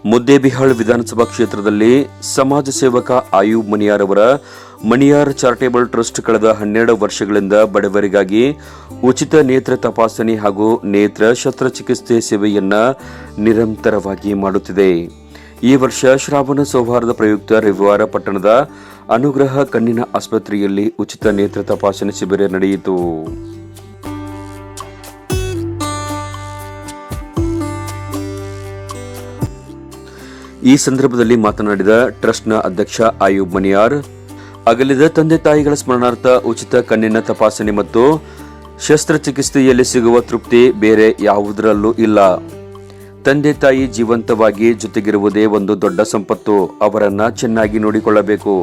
ಮುದ್ದೇಬಿಹಾಳ್ ವಿಧಾನಸಭಾ ಕ್ಷೇತ್ರದಲ್ಲಿ ಸಮಾಜ ಸೇವಕ ಆಯೂಬ್ ಮನಿಯಾರ್ ಅವರ ಮನಿಯಾರ್ ಚಾರಿಟೇಬಲ್ ಟ್ರಸ್ಟ್ ಕಳೆದ 12 ವರ್ಷಗಳಿಂದ ಬಡವರಿಗಾಗಿ ಉಚಿತ ನೇತ್ರ ತಪಾಸಣೆ ಹಾಗೂ ನೇತ್ರ ಶಸ್ತ್ರಚಿಕಿತ್ಸೆ ಸೇವೆಯನ್ನ ನಿರಂತರವಾಗಿ ಮಾಡುತ್ತಿದೆ. ಈ ವರ್ಷ ಶ್ರಾವಣ ಸೌಹಾರ್ದ ಪ್ರಯುಕ್ತ ರವಿವಾರ ಪಟ್ಟಣದ ಅನುಗ್ರಹ ಕಣ್ಣಿನ ಆಸ್ಪತ್ರೆಯಲ್ಲಿ ಉಚಿತ ನೇತ್ರ ತಪಾಸಣೆ ಶಿಬಿರ ನಡೆಯಿತು. ಈ ಸಂದರ್ಭದಲ್ಲಿ ಮಾತನಾಡಿದ ಟ್ರಸ್ಟ್ನ ಅಧ್ಯಕ್ಷ ಆಯೂಬ್ ಮನಿಯಾರ್, ಅಗಲಿದ ತಂದೆ ತಾಯಿಗಳ ಸ್ಮರಣಾರ್ಥ ಉಚಿತ ಕಣ್ಣಿನ ತಪಾಸಣೆ ಮತ್ತು ಶಸ್ತ್ರಚಿಕಿತ್ಸೆಯಲ್ಲಿ ಸಿಗುವ ತೃಪ್ತಿ ಬೇರೆ ಯಾವುದರಲ್ಲೂ ಇಲ್ಲ. ತಂದೆ ತಾಯಿ ಜೀವಂತವಾಗಿ ಜೊತೆಗಿರುವುದೇ ಒಂದು ದೊಡ್ಡ ಸಂಪತ್ತು. ಅವರನ್ನ ಚೆನ್ನಾಗಿ ನೋಡಿಕೊಳ್ಳಬೇಕು.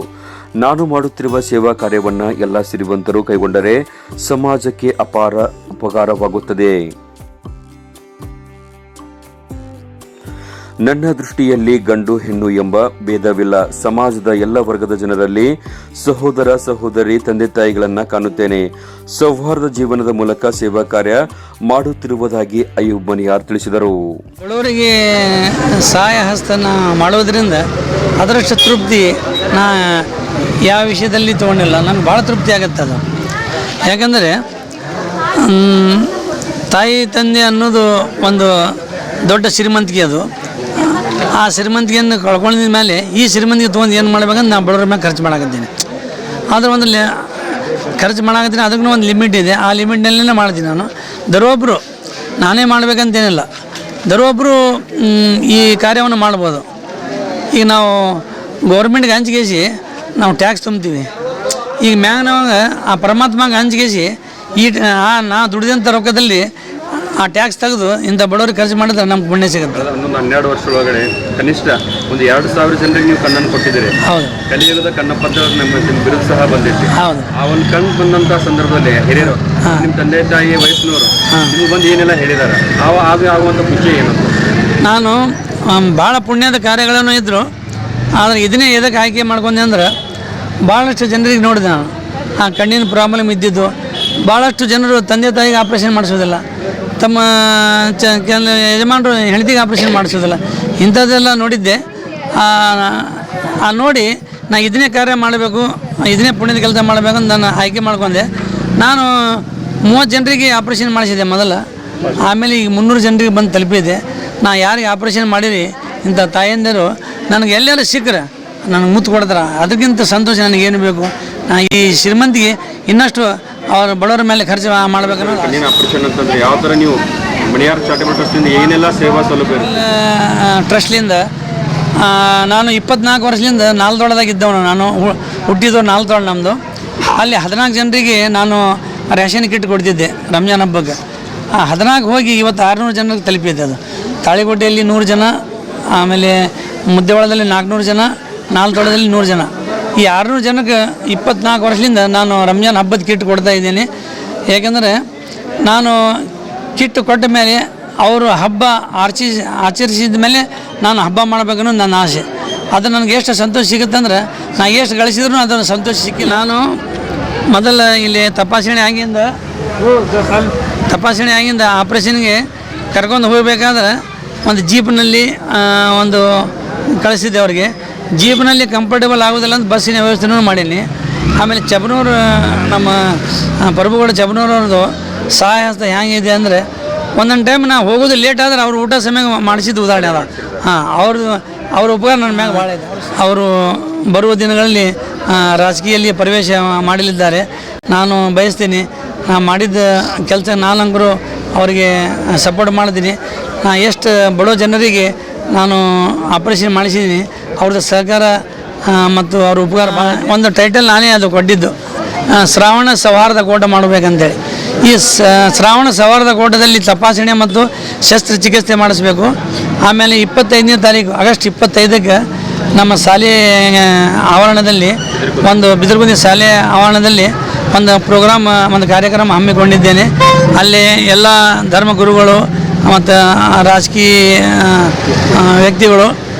ನಾನು ಮಾಡುತ್ತಿರುವ ಸೇವಾ ಕಾರ್ಯವನ್ನ ಎಲ್ಲ ಸಿರಿವಂತರು ಕೈಗೊಂಡರೆ ಸಮಾಜಕ್ಕೆ ಅಪಾರ ಉಪಕಾರವಾಗುತ್ತದೆ. ನನ್ನ ದೃಷ್ಟಿಯಲ್ಲಿ ಗಂಡು ಹೆಣ್ಣು ಎಂಬ ಭೇದವಿಲ್ಲ. ಸಮಾಜದ ಎಲ್ಲ ವರ್ಗದ ಜನರಲ್ಲಿ ಸಹೋದರ ಸಹೋದರಿ ತಂದೆ ತಾಯಿಗಳನ್ನ ಕಾಣುತ್ತೇನೆ. ಸೌಹಾರ್ದ ಜೀವನದ ಮೂಲಕ ಸೇವಾ ಕಾರ್ಯ ಮಾಡುತ್ತಿರುವುದಾಗಿ ಆಯೂಬ್ ಮನಿಯಾರ್ ತಿಳಿಸಿದರು. ಬಡವರಿಗೆ ಸಹಾಯ ಹಸ್ತನ ಮಾಡೋದ್ರಿಂದ ಅದರಷ್ಟು ತೃಪ್ತಿ ನಾ ಯಾವ ವಿಷಯದಲ್ಲಿ ತೊಗೊಂಡಿಲ್ಲ. ನನಗೆ ಭಾಳ ತೃಪ್ತಿ ಆಗುತ್ತೆ ಅದು. ಯಾಕಂದರೆ ತಾಯಿ ತಂದೆ ಅನ್ನೋದು ಒಂದು ದೊಡ್ಡ ಶ್ರೀಮಂತಿಕೆ. ಅದು ಆ ಶ್ರೀಮಂತಿಗೆಯನ್ನು ಕಳ್ಕೊಂಡಿದ ಮೇಲೆ ಈ ಶ್ರೀಮಂತಿಗೆ ತೊಗೊಂಡು ಏನು ಮಾಡ್ಬೇಕಂತ ನಾನು ಬಡವ್ರ ಮೇಲೆ ಖರ್ಚು ಮಾಡಾಕತ್ತೀನಿ. ಆದರೆ ಒಂದು ಖರ್ಚು ಮಾಡಾಕತ್ತೀನಿ, ಅದಕ್ಕೂ ಒಂದು ಲಿಮಿಟ್ ಇದೆ. ಆ ಲಿಮಿಟ್ನಲ್ಲೇ ಮಾಡ್ತೀನಿ ನಾನು. ದರೊಬ್ಬರು ನಾನೇ ಮಾಡಬೇಕಂತೇನಿಲ್ಲ, ದರೊಬ್ಬರು ಈ ಕಾರ್ಯವನ್ನು ಮಾಡ್ಬೋದು. ಈಗ ನಾವು ಗೌರ್ಮೆಂಟ್ಗೆ ಹಂಚಿಗೆಸಿ ನಾವು ಟ್ಯಾಕ್ಸ್ ತುಂಬ್ತೀವಿ. ಈಗ ಮ್ಯಾಗ ನಮಗೆ ಆ ಪರಮಾತ್ಮಗೆ ಹಂಚಿಗೆಸಿ ನಾ ದುಡಿದಂಥ ರೊಕ್ಕದಲ್ಲಿ ಆ ಟ್ಯಾಕ್ಸ್ ತೆಗೆದು ಇಂಥ ಬಡವರಿಗೆ ಖರ್ಚು ಮಾಡಿದ್ರೆ ನಮ್ಗೆ ಪುಣ್ಯ ಸಿಗುತ್ತೆ. 12 ವರ್ಷದೊಳಗಡೆ ಕನಿಷ್ಠ ಒಂದು 2,000 ಜನರಿಗೆ ನೀವು ಕಣ್ಣನ್ನು ಕೊಟ್ಟಿದ್ದೀರಿ. ಹೌದು. ಕಲಿಯುಗದ ಕಣ್ಣಪ್ಪತ್ತ ನಮ್ಮ ಬಿರುದು ಸಹ ಬಂದಿತ್ತು. ಹೌದು. ಆ ಒಂದು ಕಣ್ಣು ಬಂದಂಥ ಸಂದರ್ಭದಲ್ಲಿ ಹಿರಿಯರು ನಿಮ್ಮ ತಂದೆ ತಾಯಿ ವಯಸ್ಸಿನವರು ನಿಮ್ಗೆ ಬಂದು ಏನೆಲ್ಲ ಹೇಳಿದಾರೆ, ಆಗುವಂಥ ಖುಷಿ ಏನು? ನಾನು ಭಾಳ ಪುಣ್ಯದ ಕಾರ್ಯಗಳನ್ನು ಇದ್ದರು. ಆದರೆ ಇದನ್ನೇ ಎದಕ್ಕೆ ಆಯ್ಕೆ ಮಾಡ್ಕೊಂಡೆ ಅಂದ್ರೆ ಭಾಳಷ್ಟು ಜನರಿಗೆ ನೋಡಿದೆ ನಾನು. ಆ ಕಣ್ಣಿನ ಪ್ರಾಬ್ಲಮ್ ಇದ್ದಿದ್ದು ಭಾಳಷ್ಟು ಜನರು ತಂದೆ ತಾಯಿಗೆ ಆಪ್ರೇಷನ್ ಮಾಡಿಸೋದಿಲ್ಲ, ತಮ್ಮ ಯಜಮಾನರು ಹೆಂಡತಿಗೆ ಆಪ್ರೇಷನ್ ಮಾಡಿಸೋದಿಲ್ಲ. ಇಂಥದ್ದೆಲ್ಲ ನೋಡಿದ್ದೆ. ನೋಡಿ ನಾ ಇದನ್ನೇ ಕಾರ್ಯ ಮಾಡಬೇಕು, ಇದನ್ನೇ ಪುಣ್ಯದ ಕೆಲಸ ಮಾಡಬೇಕು ಅಂತ ನಾನು ಆಯ್ಕೆ ಮಾಡ್ಕೊಂಡೆ. ನಾನು 30 ಜನರಿಗೆ ಆಪ್ರೇಷನ್ ಮಾಡಿಸಿದೆ ಮೊದಲು. ಆಮೇಲೆ ಈಗ 300 ಜನರಿಗೆ ಬಂದು ತಲುಪಿದೆ. ನಾ ಯಾರಿಗೆ ಆಪ್ರೇಷನ್ ಮಾಡಿರಿ ಇಂಥ ತಾಯಂದಿರು ನನಗೆ ಎಲ್ಲೆಲ್ಲ ಸಿಕ್ಕರೆ ನನಗೆ ಮುತ್ತು ಕೊಡ್ತಾರೆ. ಅದಕ್ಕಿಂತ ಸಂತೋಷ ನನಗೇನು ಬೇಕು? ನಾ ಈ ಶ್ರೀಮಂತಿಗೆ ಇನ್ನಷ್ಟು ಅವ್ರ ಬಡವರ ಮೇಲೆ ಖರ್ಚು ಮಾಡಬೇಕನ್ನೋದು. ಕಣ್ಣಿನ ಆಪರೇಷನ್ ಅಂತಂದರೆ ಯಾವ ಥರ ನೀವು ಮನಿಯಾರ್ ಚಾರಿಟೇಬಲ್ ಟ್ರಸ್ಟಿಂದ ಏನೆಲ್ಲ ಸೇವಾ ಸೌಲಭ್ಯ? ಟ್ರಸ್ಟ್ಲಿಂದ ನಾನು 24 ವರ್ಷದಿಂದ ನಾಲ್ದೊಳದಾಗಿದ್ದವನು. ನಾನು ಹುಟ್ಟಿದ್ದು ನಾಲ್ದೊಳ ನಮ್ಮದು. ಅಲ್ಲಿ 14 ಜನರಿಗೆ ನಾನು ರೇಷನ್ ಕಿಟ್ ಕೊಡ್ತಿದ್ದೆ ರಂಜಾನ್ ಹಬ್ಬಕ್ಕೆ. 14 ಹೋಗಿ ಇವತ್ತು 600 ಜನರಿಗೆ ತಲುಪಿದ್ದೆ. ಅದು ತಾಳಿಕೋಟೆಯಲ್ಲಿ 100 ಜನ, ಆಮೇಲೆ ಮುದ್ದೇವಾಳದಲ್ಲಿ 400 ಜನ, ನಾಲ್ದೊಳದಲ್ಲಿ 100 ಜನ. ಈ 600 ಜನಕ್ಕೆ 24 ವರ್ಷದಿಂದ ನಾನು ರಂಜಾನ್ ಹಬ್ಬದ ಕಿಟ್ ಕೊಡ್ತಾ ಇದ್ದೀನಿ. ಏಕೆಂದರೆ ನಾನು ಕಿಟ್ ಕೊಟ್ಟ ಮೇಲೆ ಅವರು ಹಬ್ಬ ಆಚರಿಸಿದ ಮೇಲೆ ನಾನು ಹಬ್ಬ ಮಾಡಬೇಕನ್ನೋದು ನನ್ನ ಆಸೆ. ಅದು ನನಗೆ ಎಷ್ಟು ಸಂತೋಷ ಸಿಗುತ್ತೆ ಅಂದರೆ ನಾ ಎಷ್ಟು ಗಳಿಸಿದ್ರು ಅದನ್ನು ಸಂತೋಷ ಸಿಕ್ಕಿ. ನಾನು ಮೊದಲ ಇಲ್ಲಿ ತಪಾಸಣೆ ಆಗಿಂದ ಆಪ್ರೇಷನ್ಗೆ ಕರ್ಕೊಂಡು ಹೋಗಬೇಕಾದ್ರೆ ಒಂದು ಜೀಪ್ನಲ್ಲಿ ಒಂದು ಕಳಿಸಿದ್ದೆ ಅವ್ರಿಗೆ. ಜೀಪ್ನಲ್ಲಿ ಕಂಫರ್ಟೇಬಲ್ ಆಗೋದಿಲ್ಲ ಅಂತ ಬಸ್ಸಿನ ವ್ಯವಸ್ಥೆನೂ ಮಾಡೀನಿ. ಆಮೇಲೆ ಚಬನೂರು ನಮ್ಮ ಪ್ರಭುಗಳು ಚಬನೂರವ್ರದ್ದು ಸಹಾಯ ಹಸ್ತ ಹೆಂಗಿದೆ ಅಂದರೆ ಒಂದೊಂದು ಟೈಮ್ ನಾವು ಹೋಗೋದು ಲೇಟ್ ಆದರೆ ಅವ್ರು ಊಟ ಸಮಯ ಮಾಡಿಸಿದ್ದು ಉದಾಹರಣೆ ಅದ. ಅವ್ರ ಉಪಕಾರ ನನ್ನ ಮ್ಯಾಗ ಭಾಳ ಇದೆ. ಅವರು ಬರುವ ದಿನಗಳಲ್ಲಿ ರಾಜಕೀಯಲ್ಲಿ ಪ್ರವೇಶ ಮಾಡಲಿದ್ದಾರೆ. ನಾನು ಬಯಸ್ತೀನಿ, ನಾ ಮಾಡಿದ ಕೆಲಸ ನಾನಂಗರು ಅವರಿಗೆ ಸಪೋರ್ಟ್ ಮಾಡ್ತೀನಿ. ನಾ ಎಷ್ಟು ಬಡವ ಜನರಿಗೆ ನಾನು ಆಪ್ರೇಷನ್ ಮಾಡಿಸಿದ್ದೀನಿ, ಅವ್ರದ್ದು ಸಹಕಾರ ಮತ್ತು ಅವ್ರ ಉಪಕಾರ. ಒಂದು ಟೈಟಲ್ ನಾನೇ ಅದು ಕೊಟ್ಟಿದ್ದು, ಶ್ರಾವಣ ಸೌಹಾರ್ದ ಕೋಟ ಮಾಡಬೇಕಂತೇಳಿ. ಈ ಶ್ರಾವಣ ಸೌಹಾರ್ದ ಕೋಟದಲ್ಲಿ ತಪಾಸಣೆ ಮತ್ತು ಶಸ್ತ್ರಚಿಕಿತ್ಸೆ ಮಾಡಿಸ್ಬೇಕು. ಆಮೇಲೆ 25ನೇ ತಾರೀಕು ಆಗಸ್ಟ್ 25ಕ್ಕೆ ನಮ್ಮ ಶಾಲೆ ಆವರಣದಲ್ಲಿ ಒಂದು ಬಿದಿರ್ಗುಂದಿ ಶಾಲೆ ಆವರಣದಲ್ಲಿ ಒಂದು ಕಾರ್ಯಕ್ರಮ ಹಮ್ಮಿಕೊಂಡಿದ್ದೇನೆ. ಅಲ್ಲಿ ಎಲ್ಲ ಧರ್ಮಗುರುಗಳು ಮತ್ತು ರಾಜಕೀಯ ವ್ಯಕ್ತಿಗಳು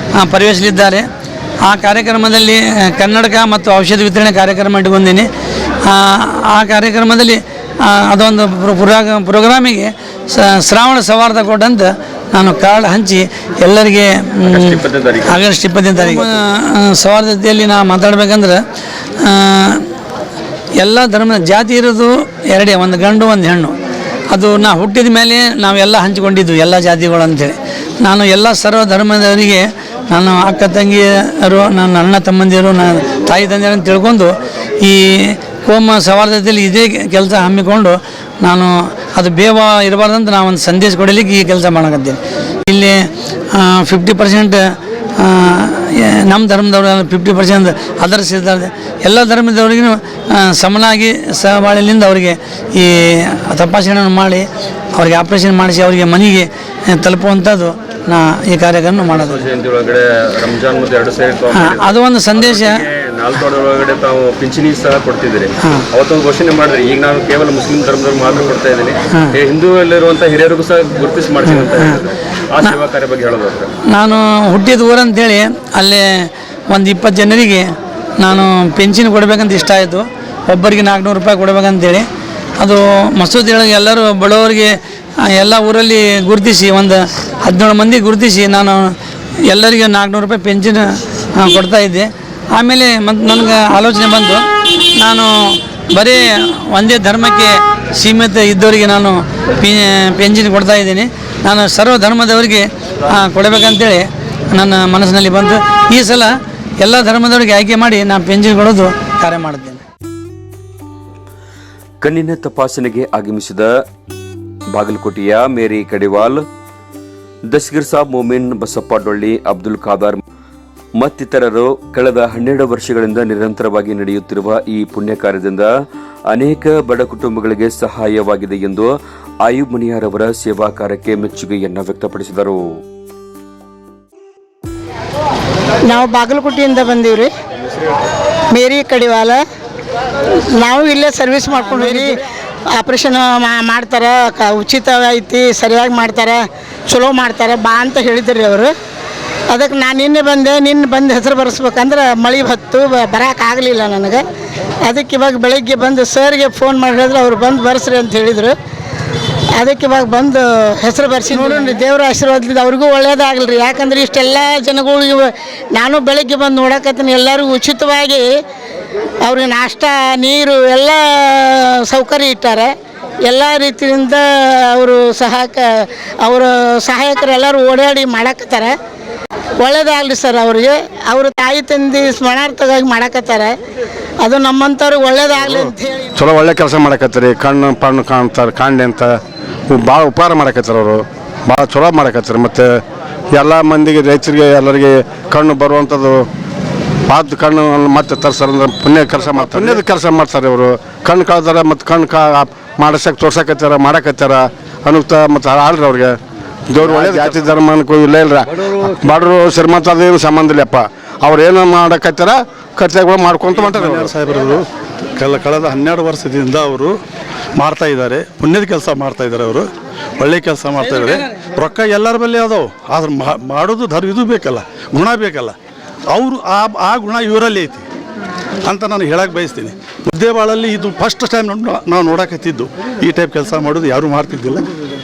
ಪರಿವೇಶಲಿದ್ದಾರೆ. ಆ ಕಾರ್ಯಕ್ರಮದಲ್ಲಿ ಕನ್ನಡಕ ಮತ್ತು ಔಷಧ ವಿತರಣೆ ಕಾರ್ಯಕ್ರಮ ಇಟ್ಕೊಂಡಿದ್ದೀನಿ. ಆ ಕಾರ್ಯಕ್ರಮದಲ್ಲಿ ಅದೊಂದು ಪ್ರೋಗ್ರಾಮಿಗೆ ಶ್ರಾವಣ ಸೌಹಾರ್ದ ಕೋಟ ಅಂತ ನಾನು ಕಾರ್ಡ್ ಹಂಚಿ ಎಲ್ಲರಿಗೆ ಆಗಸ್ಟ್ 20ನೇ ತಾರೀಕು ಸೌಹಾರ್ದತೆಯಲ್ಲಿ ನಾ ಮಾತಾಡ್ಬೇಕಂದ್ರೆ ಎಲ್ಲ ಧರ್ಮದ ಜಾತಿ ಇರೋದು ಎರಡೇ, ಒಂದು ಗಂಡು ಒಂದು ಹೆಣ್ಣು. ಅದು ನಾ ಹುಟ್ಟಿದ ಮೇಲೆ ನಾವೆಲ್ಲ ಹಂಚಿಕೊಂಡಿದ್ದು ಎಲ್ಲ ಜಾತಿಗಳು ಅಂಥೇಳಿ. ನಾನು ಎಲ್ಲ ಸರ್ವ ಧರ್ಮದವರಿಗೆ ನಾನು ಅಕ್ಕ ತಂಗಿಯರು, ನನ್ನ ಅಣ್ಣ ತಮ್ಮಂದಿರು, ನನ್ನ ತಾಯಿ ತಂದೆಯರನ್ನು ತಿಳ್ಕೊಂಡು ಈ ಕೋಮ ಸೌಹಾರ್ದತೆಯಲ್ಲಿ ಇದೇ ಕೆಲಸ ಹಮ್ಮಿಕೊಂಡು ನಾನು ಅದು ಬೇವ ಇರಬಾರ್ದಂತ ನಾನು ಒಂದು ಸಂದೇಶ ಕೊಡಲಿಕ್ಕೆ ಈ ಕೆಲಸ ಮಾಡಕತ್ತೀನಿ. ಇಲ್ಲಿ 50% ನಮ್ಮ ಧರ್ಮದವ್ರು, 50% ಅದರ್ಸ್ ಇದ್ದಾರೆ. ಎಲ್ಲ ಧರ್ಮದವ್ರಿಗೂ ಸಮನಾಗಿ ಸಹಬಾಳ್ವೆಯಿಂದ ಅವರಿಗೆ ಈ ತಪಾಸಣೆಯನ್ನು ಮಾಡಿ ಅವರಿಗೆ ಆಪ್ರೇಷನ್ ಮಾಡಿಸಿ ಅವರಿಗೆ ಮನೆಗೆ ತಲುಪುವಂಥದ್ದು ನಾ ಈ ಕಾರ್ಯಕ್ರಮ ಮಾಡೋದು. ರಂಜಾನ್ ಮತ್ತು 2 ಸೇರಿ ಅದು ಒಂದು ಸಂದೇಶ. 4 ಒಳಗಡೆ ತಾವು ಪಿಂಚಣಿ ಸಹ ಕೊಡ್ತಿದ್ದೀರಿ. ಅವತ್ತೊಂದು ಘೋಷಣೆ ಮಾಡಿದ್ರಿ, ಈಗ ನಾನು ಕೇವಲ ಮುಸ್ಲಿಂ ಧರ್ಮದವ್ರು ಮಾತ್ರ ಕೊಡ್ತಾ ಇದ್ದೀನಿ, ಹಿಂದೂಯಲ್ಲಿರುವಂಥ ಹಿರಿಯರಿಗೂ ಸಹ ಗುರುತಿಸಿ ಮಾಡ್ತೀನಿ ಅಂತ ಆ ಸೇವಾ ಕಾರ್ಯ ಬಗ್ಗೆ ಹೇಳೋದಾದ್ರೆ, ನಾನು ಹುಟ್ಟಿದ ಊರಂತೇಳಿ ಅಲ್ಲೇ ಒಂದು 20 ಜನರಿಗೆ ನಾನು ಪೆನ್ಷನ್ ಕೊಡಬೇಕಂತ ಇಷ್ಟ ಆಯಿತು. ಒಬ್ಬರಿಗೆ 400 ರೂಪಾಯಿ ಕೊಡಬೇಕಂತೇಳಿ ಅದು ಮಸೂದೆಯೊಳಗೆ ಎಲ್ಲರೂ ಬಡವರಿಗೆ ಎಲ್ಲ ಊರಲ್ಲಿ ಗುರುತಿಸಿ ಒಂದು 17 ಮಂದಿ ಗುರುತಿಸಿ ನಾನು ಎಲ್ಲರಿಗೆ 400 ರೂಪಾಯಿ ಪೆನ್ಷನ್ ಕೊಡ್ತಾಯಿದ್ದೆ. ಆಮೇಲೆ ಮತ್ತು ನನಗೆ ಆಲೋಚನೆ ಬಂತು, ನಾನು ಬರೀ ಒಂದೇ ಧರ್ಮಕ್ಕೆ ಸೀಮಿತ ಇದ್ದವರಿಗೆ ನಾನು ಪೆನ್ಷನ್ ಕೊಡ್ತಾಯಿದ್ದೀನಿ, ನಾನು ಸರ್ವ ಧರ್ಮದವರಿಗೆ ಕೊಡಬೇಕಂತೇಳಿ ನನ್ನ ಮನಸ್ಸಿನಲ್ಲಿ ಬಂತು. ಈ ಸಲ ಎಲ್ಲ ಧರ್ಮದವರಿಗೆ ಆಯ್ಕೆ ಮಾಡಿ ನಾನು ಪೆನ್ಷನ್ ಕೊಡೋದು ಕಾರ್ಯ ಮಾಡುತ್ತೇನೆ. ಕಣ್ಣಿನ ತಪಾಸಣೆಗೆ ಆಗಮಿಸಿದ ಬಾಗಲಕೋಟೆಯ ಮೇರಿ ಕಡಿವಾಲ್, ದಸ್ಗೀರ್ ಸಾಬ್ ಮೊಮಿನ್, ಬಸಪ್ಪ ಡೊಳ್ಳಿ, ಅಬ್ದುಲ್ ಖಾದರ್ ಮತ್ತಿತರರು ಕಳೆದ 12 ವರ್ಷಗಳಿಂದ ನಿರಂತರವಾಗಿ ನಡೆಯುತ್ತಿರುವ ಈ ಪುಣ್ಯ ಕಾರ್ಯದಿಂದ ಅನೇಕ ಬಡ ಕುಟುಂಬಗಳಿಗೆ ಸಹಾಯವಾಗಿದೆ ಎಂದು ಆಯೂಬ್ ಮನಿಯಾರ್ ಅವರ ಸೇವಾ ಕಾರ್ಯಕ್ಕೆ ಮೆಚ್ಚುಗೆಯನ್ನು ವ್ಯಕ್ತಪಡಿಸಿದರು. ನಾವು ಬಾಗಲಕೋಟೆಯಿಂದ ಬಂದೀವ್ರಿ. ಮೇರಿ ಕಡಿವಾಲ. ನಾವು ಇಲ್ಲೇ ಸರ್ವಿಸ್ ಮಾಡ್ಕೊಂಡ್ರಿ. ಆಪ್ರೇಷನ್ ಮಾಡ್ತಾರೆ, ಉಚಿತ ಐತಿ, ಸರಿಯಾಗಿ ಮಾಡ್ತಾರೆ, ಚಲೋ ಮಾಡ್ತಾರೆ ಬಾ ಅಂತ ಹೇಳಿದ್ರಿ ಅವರು. ಅದಕ್ಕೆ ನಾನು ನಿನ್ನೆ ಬಂದು ಹೆಸರು ಬರೆಸ್ಬೇಕಂದ್ರೆ ಮಳೆ ಹೊತ್ತು ಬರೋಕ್ಕಾಗಲಿಲ್ಲ ನನಗೆ. ಅದಕ್ಕೆ ಇವಾಗ ಬೆಳಗ್ಗೆ ಬಂದು ಸರ್ಗೆ ಫೋನ್ ಮಾಡಿ ಹೇಳಿದ್ರೆ ಅವ್ರು ಬಂದು ಬರ್ಸ್ರಿ ಅಂತ ಹೇಳಿದರು. ಅದಕ್ಕೆ ಇವಾಗ ಬಂದು ಹೆಸರು ಬರ್ಸಿ ನೋಡ್ರಿ. ದೇವರ ಆಶೀರ್ವಾದದಿಂದ ಅವ್ರಿಗೂ ಒಳ್ಳೇದಾಗಲಿ ರೀ. ಯಾಕಂದ್ರೆ ಇಷ್ಟೆಲ್ಲ ಜನಗಳಿಗೆ ನಾನು ಬೆಳಗ್ಗೆ ಬಂದು ನೋಡಕತ್ತೀನಿ, ಎಲ್ಲರಿಗೂ ಉಚಿತವಾಗಿ ಅವ್ರಿಗೆ ನಾಷ್ಟ, ನೀರು ಎಲ್ಲ ಸೌಕರ್ಯ ಇಟ್ಟಾರೆ. ಎಲ್ಲ ರೀತಿಯಿಂದ ಅವರು ಅವರ ಸಹಾಯಕರೆಲ್ಲರೂ ಓಡಾಡಿ ಮಾಡಕತ್ತಾರೆ. ಒಳ್ಳೇದಾಗಲಿ ಸರ್ ಅವ್ರಿಗೆ. ಅವರು ತಾಯಿ ತಂದೆ ಸ್ಮರಣಾರ್ಥವಾಗಿ ಮಾಡಕತ್ತಾರೆ. ಅದು ನಮ್ಮಂಥವ್ರಿಗೆ ಒಳ್ಳೇದಾಗಲಿ ಅಂತ ಹೇಳಿ ಚಲೋ ಒಳ್ಳೆ ಕೆಲಸ ಮಾಡಕತ್ತಾರೆ. ಕಣ್ಣು ಪಣ್ಣು ಕಾಣ್ತಾರೆ, ಕಾಂಡೆ ಅಂತ ಭಾಳ ಉಪಕಾರ ಮಾಡಕತ್ತಾರೆ. ಅವರು ಭಾಳ ಚಲೋ ಮಾಡಕತ್ತಾರೆ. ಮತ್ತು ಎಲ್ಲ ಮಂದಿಗೆ, ರೈತರಿಗೆ ಎಲ್ಲರಿಗೆ ಕಣ್ಣು ಬರುವಂಥದ್ದು ಪಾದ ಕಣ್ಣು ಮತ್ತೆ ತರ್ಸಾರಂದ್ರೆ ಪುಣ್ಯದ ಕೆಲಸ ಮಾಡ್ತಾರೆ ಅವರು. ಕಣ್ಣು ಕಳ್ದಾರ ಮತ್ತು ಕಣ್ಣು ಮಾಡಿಸಕ್ಕೆ ತೋರ್ಸಕತ್ತಾರ, ಮಾಡಕತ್ತಾರ ಅನ್ನುತ್ತಾ ಮತ್ತು ಆಳ್ರಿ ಅವ್ರಿಗೆ. ದೇವ್ರು ಒಳ್ಳೆ ಜಾತಿ ಧರ್ಮ ಅನ್ಕೋ ಇಲ್ಲ ಇಲ್ರ, ಬಡವರು ಶ್ರೀಮಂತ ಅದೇನು ಸಂಬಂಧ ಇಲ್ಲಪ್ಪ. ಅವ್ರು ಏನು ಮಾಡಕತ್ತಾರ ಕರ್ತವ್ಯಗಳು ಮಾಡ್ಕೊಂತ ಮಾಡ್ತಾರೆ. ಸಾಹೇಬರು ಕಳೆದ 12 ವರ್ಷದಿಂದ ಅವರು ಮಾಡ್ತಾ ಇದ್ದಾರೆ, ಪುಣ್ಯದ ಕೆಲಸ ಮಾಡ್ತಾ ಇದ್ದಾರೆ. ಅವರು ಒಳ್ಳೆ ಕೆಲಸ ಮಾಡ್ತಾ ಇದ್ದಾರೆ. ರೊಕ್ಕ ಎಲ್ಲರ ಬಳಿ ಅದಾವೆ, ಆದ್ರೆ ಮಾಡೋದು ಇದು ಬೇಕಲ್ಲ, ಗುಣ ಬೇಕಲ್ಲ. ಅವರು ಆ ಗುಣ ಇವರಲ್ಲಿ ಐತಿ ಅಂತ ನಾನು ಹೇಳಕ್ಕೆ ಬಯಸ್ತೀನಿ. ಮುದ್ದೇಬಾಳಲ್ಲಿ ಇದು ಫಸ್ಟ್ ಟೈಮ್ ನಾವು ನೋಡಕತ್ತಿದ್ದು. ಈ ಟೈಪ್ ಕೆಲಸ ಮಾಡೋದು ಯಾರೂ ಮಾಡ್ತಿದ್ದಿಲ್ಲ,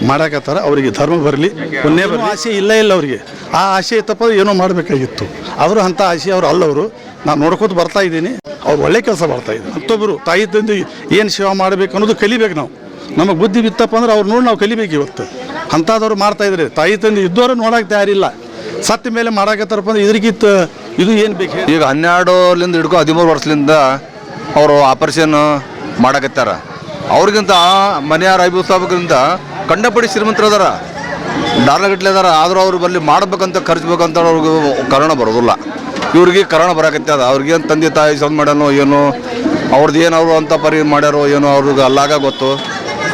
ಮಾಡಕತ್ತಾರ. ಅವರಿಗೆ ಧರ್ಮ ಬರಲಿ, ಪುಣ್ಯ ಬರಲಿ. ಆಸೆ ಇಲ್ಲ ಅವರಿಗೆ. ಆ ಆಸೆ ಇತ್ತಪ್ಪ ಏನೋ ಮಾಡಬೇಕಾಗಿತ್ತು. ಅವರು ಅಂಥ ಆಸೆ ಅವ್ರು ಅಲ್ಲವರು. ನಾನು ನೋಡ್ಕೋತ ಬರ್ತಾ ಇದ್ದೀನಿ. ಅವ್ರು ಒಳ್ಳೆ ಕೆಲಸ ಮಾಡ್ತಾ ಇದ್ದಾರೆ. ಮತ್ತೊಬ್ಬರು ತಾಯಿ ತಂದೆ ಏನು ಸೇವೆ ಮಾಡಬೇಕು ಅನ್ನೋದು ಕಲಿಬೇಕು ನಾವು. ನಮಗೆ ಬುದ್ಧಿ ಬಿತ್ತಪ್ಪ ಅಂದ್ರೆ ಅವ್ರು ನೋಡಿ ನಾವು ಕಲಿಬೇಕು. ಇವತ್ತು ಅಂಥದವ್ರು ಮಾಡ್ತಾಯಿದ್ದಾರೆ. ತಾಯಿ ತಂದೆ ಇದ್ದವರು ನೋಡೋಕೆ ತಯಾರಿಲ್ಲ, ಸತ್ತ ಮೇಲೆ ಮಾಡಾಕತ್ತಾರಪ್ಪ ಅಂದ್ರೆ ಇದ್ರಿಗಿತ್ತ ಇದು ಏನು ಬೇಕು. ಈಗ 12ಲಿಂದ ಹಿಡ್ಕೊ 13 ವರ್ಷದಿಂದ ಅವರು ಆಪರೇಷನ್ ಮಾಡಕತ್ತಾರ. ಅವ್ರಿಗಿಂತ ಮನೆಯಾರ ಐಬು ಸಾಹೇಬ್ರಿಂದ ಕಂಡಪಡಿ ಶ್ರೀಮಂತರು ಅದಾರ, ಡಾಲರ್ಗಟ್ಲೆ ಅದಾರ. ಆದರೂ ಅವ್ರು ಬಲ್ಲಿ ಮಾಡ್ಬೇಕಂತ ಖರ್ಚಬೇಕಂತ ಅವ್ರಿಗೆ ಕರೋಣ ಬರೋದಿಲ್ಲ. ಇವ್ರಿಗೆ ಕರೋಣ ಬರಾಕತ್ತದ. ಅವ್ರಿಗೇನು ತಂದೆ ತಾಯಿ ಸಂದ್ ಮಾಡ್ಯಾನೋ ಏನೋ, ಅವ್ರದ್ದು ಏನು ಅವರು ಅಂತ ಪರಿ ಮಾಡ್ಯಾರೋ ಏನೋ, ಅವ್ರಿಗೆ ಅಲ್ಲಾಗ ಗೊತ್ತು.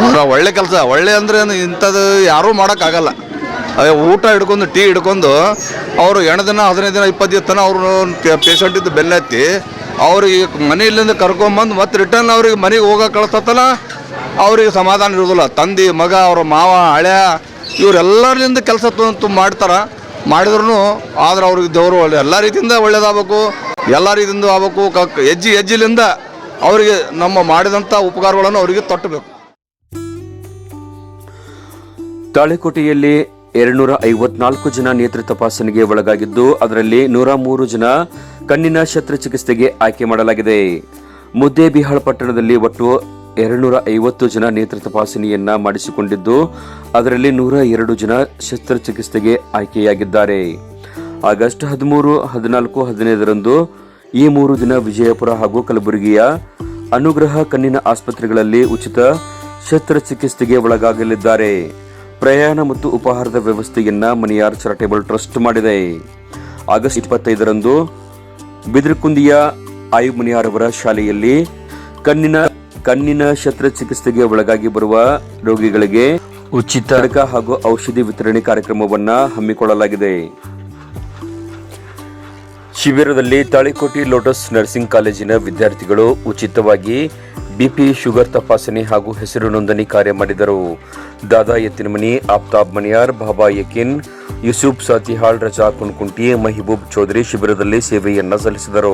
ಅವ್ರ ಒಳ್ಳೆ ಕೆಲಸ, ಒಳ್ಳೆ ಅಂದರೆ ಇಂಥದ್ದು ಯಾರೂ ಮಾಡೋಕ್ಕಾಗಲ್ಲ. ಅದೇ ಊಟ ಹಿಡ್ಕೊಂಡು ಟೀ ಹಿಡ್ಕೊಂಡು ಅವರು 8 ದಿನ 15 ದಿನ 20 ದಿನ ತನಕ ಅವರು ಪೇಷಂಟಿದ್ದು ಬೆನ್ನತ್ತಿ ಅವ್ರಿಗೆ ಮನೆಯಲ್ಲಿಂದ ಕರ್ಕೊಂಬಂದು ಮತ್ತೆ ರಿಟರ್ನ್ ಅವ್ರಿಗೆ ಮನೆಗೆ ಹೋಗೋಕೆ ಕಳಿಸ್ತಲ್ಲ. ಅವ್ರಿಗೆ ಸಮಾಧಾನ ಇರೋದಿಲ್ಲ. ತಂದೆ ಮಗ, ಅವ್ರ ಮಾವ, ಹಳೆಯ ಇವರೆಲ್ಲರಿಂದ ಕೆಲಸ ಮಾಡ್ತಾರೆ. ಮಾಡಿದ್ರು ಆದ್ರೆ ಅವ್ರಿಗೆ ದೇವರು ಎಲ್ಲ ರೀತಿಯಿಂದ ಒಳ್ಳೇದಾಗಬೇಕು, ಎಲ್ಲ ರೀತಿಯಿಂದ ಆಗಬೇಕು. ಹೆಜ್ಜೆಲಿಂದ ಅವರಿಗೆ ನಮ್ಮ ಮಾಡಿದಂಥ ಉಪಕಾರಗಳನ್ನು ಅವರಿಗೆ ತಟ್ಟಬೇಕು. ತಾಳೆಕೋಟೆಯಲ್ಲಿ 254 ಜನ ನೇತ್ರ ತಪಾಸಣೆಗೆ ಒಳಗಾಗಿದ್ದು ಅದರಲ್ಲಿ 103 ಜನ ಕಣ್ಣಿನ ಶಸ್ತ್ರಚಿಕಿತ್ಸೆಗೆ ಆಯ್ಕೆ ಮಾಡಲಾಗಿದೆ. ಮುದ್ದೇಬಿಹಾಳ್ ಪಟ್ಟಣದಲ್ಲಿ ಒಟ್ಟು 250 ಜನ ನೇತ್ರ ತಪಾಸಣೆಯನ್ನ ಮಾಡಿಸಿಕೊಂಡಿದ್ದು ಅದರಲ್ಲಿ 102 ಜನ ಶಸ್ತ್ರಚಿಕಿತ್ಸೆಗೆ ಆಯ್ಕೆಯಾಗಿದ್ದಾರೆ. ಆಗಸ್ಟ್ 13, 14, 15ರಂದು ಈ 3 ದಿನ ವಿಜಯಪುರ ಹಾಗೂ ಕಲಬುರಗಿಯ ಅನುಗ್ರಹ ಕಣ್ಣಿನ ಆಸ್ಪತ್ರೆಗಳಲ್ಲಿ ಉಚಿತ ಶಸ್ತ್ರಚಿಕಿತ್ಸೆಗೆ ಒಳಗಾಗಲಿದ್ದಾರೆ. ಪ್ರಯಾಣ ಮತ್ತು ಉಪಹಾರದ ವ್ಯವಸ್ಥೆಯನ್ನ ಮನಿಯಾರ್ ಚಾರಿಟೇಬಲ್ ಟ್ರಸ್ಟ್ ಮಾಡಿದೆ. ಆಗಸ್ಟ್ 25ರಂದು ಬಿದ್ರಕುಂದಿಯ ಆಯುಬ್ ಮನಿಯಾರ್ ಅವರ ಶಾಲೆಯಲ್ಲಿ ಕಣ್ಣಿನ ಶಸ್ತ್ರಚಿಕಿತ್ಸೆಗೆ ಒಳಗಾಗಿ ಬರುವ ರೋಗಿಗಳಿಗೆ ಉಚಿತ ಹಾಗೂ ಔಷಧಿ ವಿತರಣೆ ಕಾರ್ಯಕ್ರಮವನ್ನ ಹಮ್ಮಿಕೊಳ್ಳಲಾಗಿದೆ. ಶಿಬಿರದಲ್ಲಿ ತಾಳಿಕೋಟಿ ಲೋಟಸ್ ನರ್ಸಿಂಗ್ ಕಾಲೇಜಿನ ವಿದ್ಯಾರ್ಥಿಗಳು ಉಚಿತವಾಗಿ ಬಿಪಿ ಶುಗರ್ ತಪಾಸಣೆ ಹಾಗೂ ಹೆಸರು ನೋಂದಣಿ ಕಾರ್ಯ ಮಾಡಿದರು. ದಾದಾ ಯತ್ತಿನಮನಿ, ಆಫ್ತಾಬ್ ಮನಿಯಾರ್, ಬಾಬಾ ಯಕೀನ್, ಯೂಸುಫ್ ಸಾತಿಹಾಳ್, ರಜಾ ಕುನ್ಕುಂಟಿ, ಮಹಿಬೂಬ್ ಚೌಧರಿ ಶಿಬಿರದಲ್ಲಿ ಸೇವೆಯನ್ನ ಸಲ್ಲಿಸಿದರು.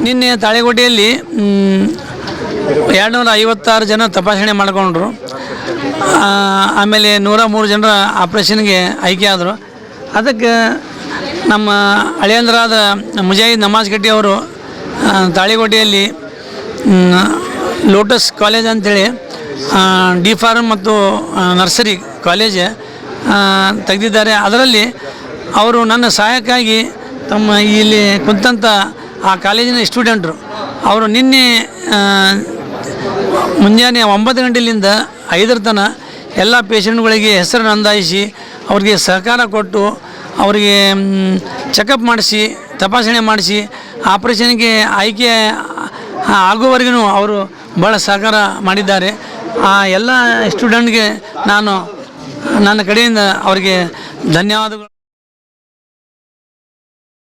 ನಿನ್ನೆ ತಾಳಿಕೋಟೆಯಲ್ಲಿ 256 ಜನ ತಪಾಸಣೆ ಮಾಡಿಕೊಂಡ್ರು. ಆಮೇಲೆ 103 ಜನರ ಆಪ್ರೇಷನ್ಗೆ ಆಯ್ಕೆ ಆದರು. ಅದಕ್ಕೆ ನಮ್ಮ ಹಳೆಯಂದ್ರಾದ ಮುಜಾಹಿದ್ ನಮಾಜ್ ಗಟ್ಟಿ ಅವರು ತಾಳಿಕೋಟೆಯಲ್ಲಿ ಲೋಟಸ್ ಕಾಲೇಜ್ ಅಂಥೇಳಿ ಡಿ ಫಾರ್ಮ್ ಮತ್ತು ನರ್ಸರಿ ಕಾಲೇಜ್ ತೆಗೆದಿದ್ದಾರೆ. ಅದರಲ್ಲಿ ಅವರು ನನ್ನ ಸಹಾಯಕ್ಕಾಗಿ ತಮ್ಮ ಇಲ್ಲಿ ಕುಂತಂಥ ಆ ಕಾಲೇಜಿನ ಸ್ಟೂಡೆಂಟ್ರು ಅವರು ನಿನ್ನೆ ಮುಂಜಾನೆ 9 ಗಂಟೆಯಿಂದ 5 ತನಕ ಎಲ್ಲ ಪೇಷಂಟ್ಗಳಿಗೆ ಹೆಸರು ನೋಂದಾಯಿಸಿ ಅವ್ರಿಗೆ ಸಹಕಾರ ಕೊಟ್ಟು ಅವರಿಗೆ ಚೆಕಪ್ ಮಾಡಿಸಿ ತಪಾಸಣೆ ಮಾಡಿಸಿ ಆಪ್ರೇಷನ್ಗೆ ಆಯ್ಕೆ ಆಗುವವರೆಗೂ ಅವರು ಭಾಳ ಸಹಕಾರ ಮಾಡಿದ್ದಾರೆ. ಆ ಎಲ್ಲ ಸ್ಟೂಡೆಂಟ್ಗೆ ನಾನು ನನ್ನ ಕಡೆಯಿಂದ ಅವರಿಗೆ ಧನ್ಯವಾದಗಳು.